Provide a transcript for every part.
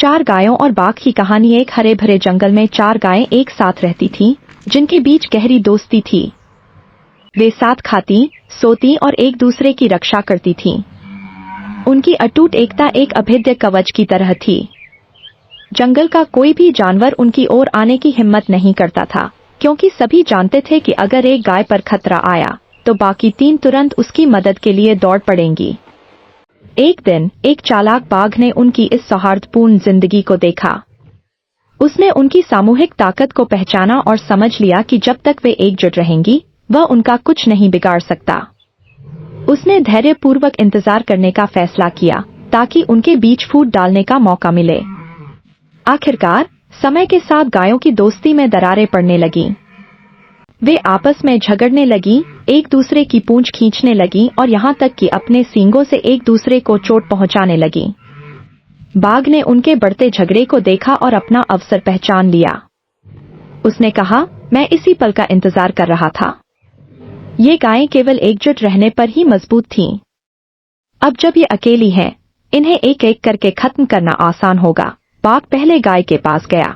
चार गायों और बाघ की कहानी। एक हरे भरे जंगल में चार गायें एक साथ रहती थीं, जिनके बीच गहरी दोस्ती थी। वे साथ खाती, सोती और एक दूसरे की रक्षा करती थीं। उनकी अटूट एकता एक अभेद्य कवच की तरह थी। जंगल का कोई भी जानवर उनकी ओर आने की हिम्मत नहीं करता था, क्योंकि सभी जानते थे कि अगर एक गाय पर खतरा आया तो बाकी तीन तुरंत उसकी मदद के लिए दौड़ पड़ेंगी। एक दिन एक चालाक बाघ ने उनकी इस सौहार्दपूर्ण जिंदगी को देखा। उसने उनकी सामूहिक ताकत को पहचाना और समझ लिया कि जब तक वे एकजुट रहेंगी, वह उनका कुछ नहीं बिगाड़ सकता। उसने धैर्यपूर्वक इंतजार करने का फैसला किया, ताकि उनके बीच फूट डालने का मौका मिले। आखिरकार समय के साथ गायों की दोस्ती में दरारें पड़ने लगीं। वे आपस में झगड़ने लगीं, एक दूसरे की पूंछ खींचने लगीं और यहाँ तक कि अपने सींगों से एक दूसरे को चोट पहुंचाने लगीं। बाघ ने उनके बढ़ते झगड़े को देखा और अपना अवसर पहचान लिया। उसने कहा, मैं इसी पल का इंतजार कर रहा था। ये गायें केवल एकजुट रहने पर ही मजबूत थीं। अब जब ये अकेली हैं, इन्हें एक एक करके खत्म करना आसान होगा। बाघ पहले गाय के पास गया।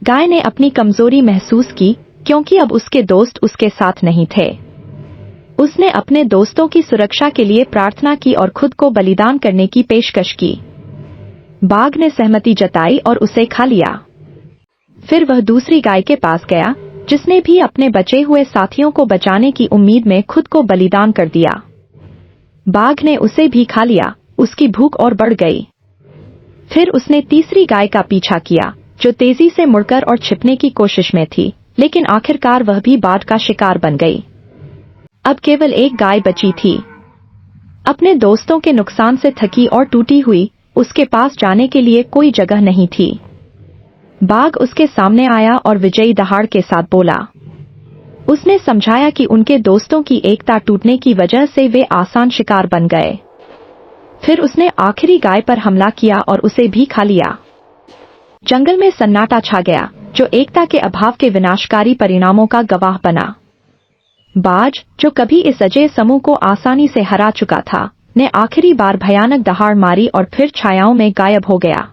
गाय ने अपनी कमजोरी महसूस की, क्योंकि अब उसके दोस्त उसके साथ नहीं थे। उसने अपने दोस्तों की सुरक्षा के लिए प्रार्थना की और खुद को बलिदान करने की पेशकश की। बाघ ने सहमति जताई और उसे खा लिया। फिर वह दूसरी गाय के पास गया, जिसने भी अपने बचे हुए साथियों को बचाने की उम्मीद में खुद को बलिदान कर दिया। बाघ ने उसे भी खा लिया। उसकी भूख और बढ़ गई। फिर उसने तीसरी गाय का पीछा किया, जो तेजी से मुड़कर और छिपने की कोशिश में थी, लेकिन आखिरकार वह भी बाघ का शिकार बन गई। अब केवल एक गाय बची थी। अपने दोस्तों के नुकसान से थकी और टूटी हुई, उसके पास जाने के लिए कोई जगह नहीं थी। बाघ उसके सामने आया और विजयी दहाड़ के साथ बोला। उसने समझाया कि उनके दोस्तों की एकता टूटने की वजह से वे आसान शिकार बन गए। फिर उसने आखिरी गाय पर हमला किया और उसे भी खा लिया। जंगल में सन्नाटा छा गया, जो एकता के अभाव के विनाशकारी परिणामों का गवाह बना। बाज, जो कभी इस अजय समूह को आसानी से हरा चुका था, ने आखिरी बार भयानक दहाड़ मारी और फिर छायाओं में गायब हो गया।